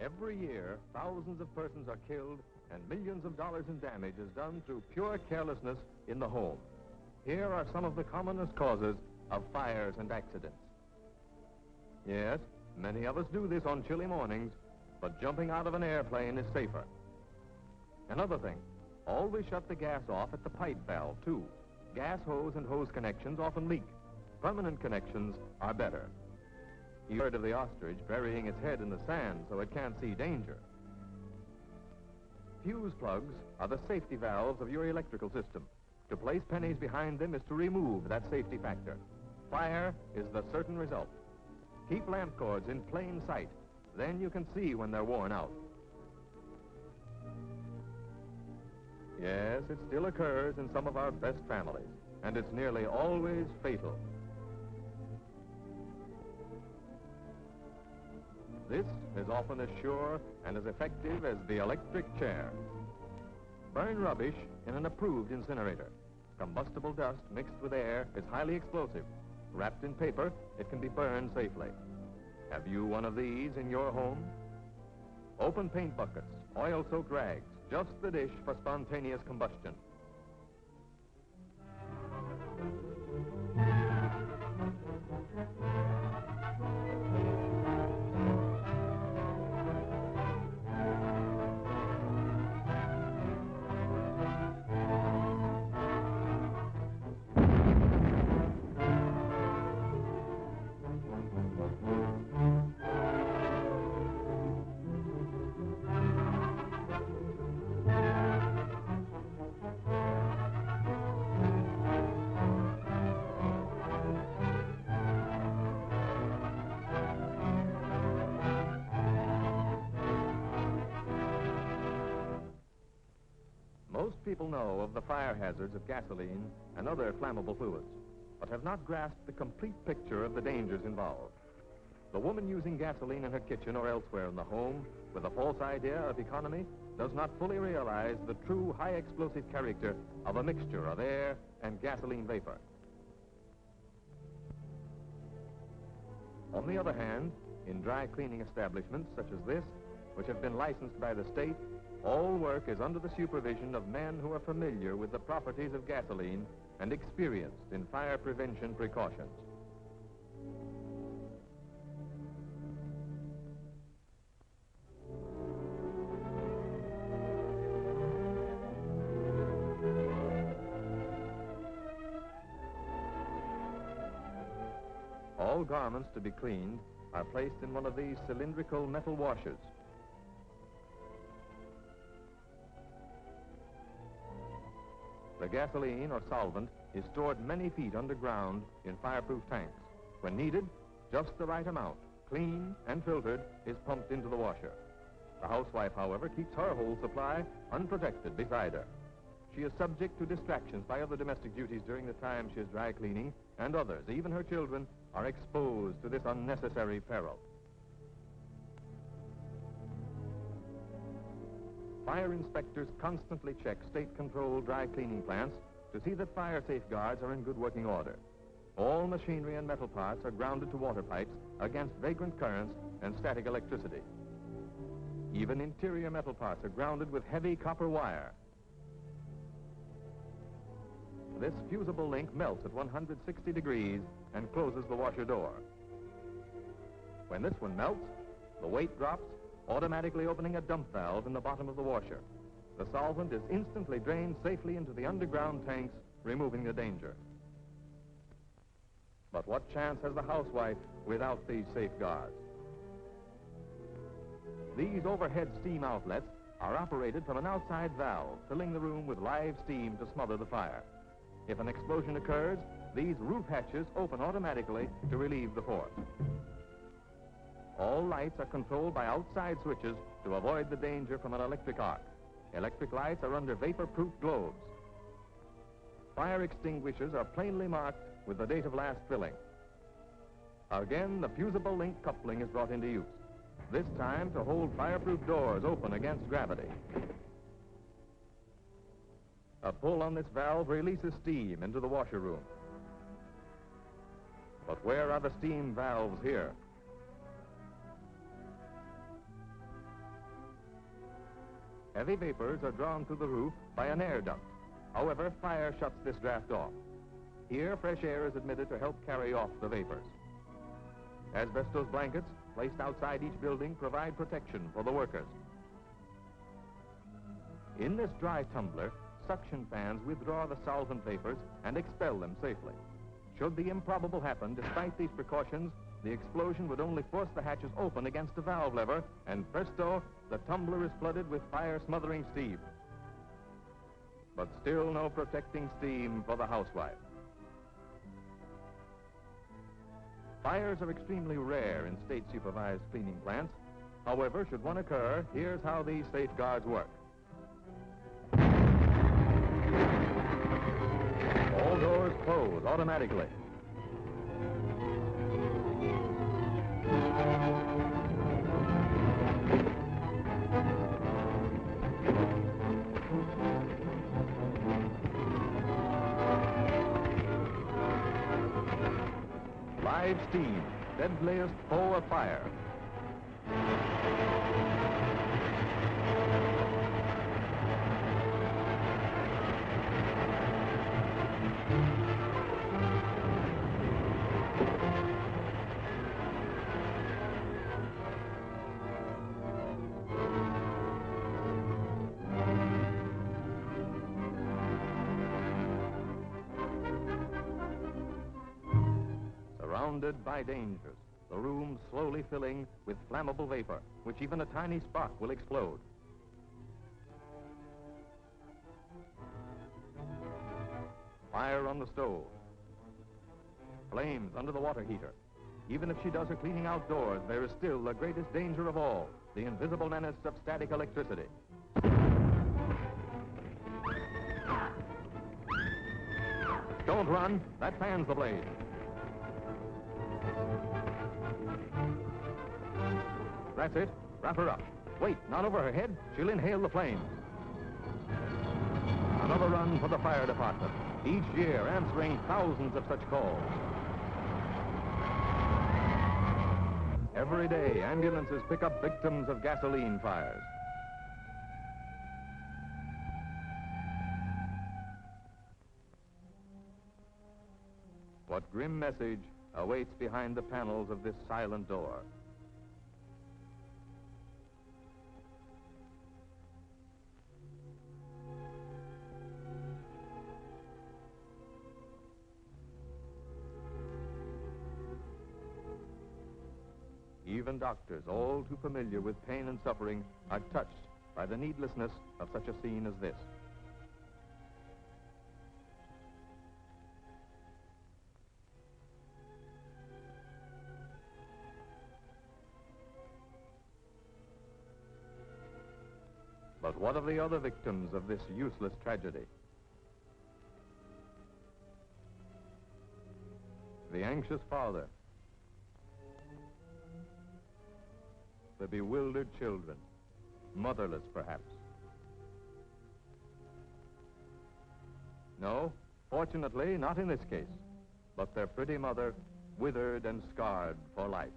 Every year, thousands of persons are killed and millions of dollars in damage is done through pure carelessness in the home. Here are some of the commonest causes of fires and accidents. Yes, many of us do this on chilly mornings, but jumping out of an airplane is safer. Another thing, always shut the gas off at the pipe valve, too. Gas hose and hose connections often leak. Permanent connections are better. You heard of the ostrich burying its head in the sand so it can't see danger. Fuse plugs are the safety valves of your electrical system. To place pennies behind them is to remove that safety factor. Fire is the certain result. Keep lamp cords in plain sight. Then you can see when they're worn out. Yes, it still occurs in some of our best families, and it's nearly always fatal. This is often as sure and as effective as the electric chair. Burn rubbish in an approved incinerator. Combustible dust mixed with air is highly explosive. Wrapped in paper, it can be burned safely. Have you one of these in your home? Open paint buckets, oil-soaked rags, just the dish for spontaneous combustion. Most people know of the fire hazards of gasoline and other flammable fluids, but have not grasped the complete picture of the dangers involved. The woman using gasoline in her kitchen or elsewhere in the home with a false idea of economy does not fully realize the true high explosive character of a mixture of air and gasoline vapor. On the other hand, in dry cleaning establishments such as this, which have been licensed by the state, all work is under the supervision of men who are familiar with the properties of gasoline and experienced in fire prevention precautions. All garments to be cleaned are placed in one of these cylindrical metal washers. The gasoline or solvent is stored many feet underground in fireproof tanks. When needed, just the right amount, cleaned and filtered, is pumped into the washer. The housewife, however, keeps her whole supply unprotected beside her. She is subject to distractions by other domestic duties during the time she is dry cleaning, and others, even her children, are exposed to this unnecessary peril. Fire inspectors constantly check state-controlled dry cleaning plants to see that fire safeguards are in good working order. All machinery and metal parts are grounded to water pipes against vagrant currents and static electricity. Even interior metal parts are grounded with heavy copper wire. This fusible link melts at 160 degrees and closes the washer door. When this one melts, the weight drops, automatically opening a dump valve in the bottom of the washer. The solvent is instantly drained safely into the underground tanks, removing the danger. But what chance has the housewife without these safeguards? These overhead steam outlets are operated from an outside valve, filling the room with live steam to smother the fire. If an explosion occurs, these roof hatches open automatically to relieve the force. All lights are controlled by outside switches to avoid the danger from an electric arc. Electric lights are under vapor-proof globes. Fire extinguishers are plainly marked with the date of last filling. Again, the fusible link coupling is brought into use, this time to hold fireproof doors open against gravity. A pull on this valve releases steam into the washer room. But where are the steam valves here? Heavy vapors are drawn through the roof by an air duct. However, fire shuts this draft off. Here, fresh air is admitted to help carry off the vapors. Asbestos blankets placed outside each building provide protection for the workers. In this dry tumbler, suction fans withdraw the solvent vapors and expel them safely. Should the improbable happen, despite these precautions, the explosion would only force the hatches open against the valve lever, and presto, the tumbler is flooded with fire-smothering steam. But still no protecting steam for the housewife. Fires are extremely rare in state-supervised cleaning plants. However, should one occur, here's how these safeguards work. All doors close automatically. Live steam, deadliest foe of fire. Surrounded by dangers, the room slowly filling with flammable vapor, which even a tiny spark will explode. Fire on the stove. Flames under the water heater. Even if she does her cleaning outdoors, there is still the greatest danger of all, the invisible menace of static electricity. Don't run, that fans the blaze. That's it. Wrap her up. Wait, not over her head. She'll inhale the flames. Another run for the fire department, each year answering thousands of such calls. Every day, ambulances pick up victims of gasoline fires. What grim message awaits behind the panels of this silent door? Even doctors, all too familiar with pain and suffering, are touched by the needlessness of such a scene as this. But what of the other victims of this useless tragedy? The anxious father, the bewildered children, motherless perhaps. No, fortunately, not in this case, but their pretty mother withered and scarred for life.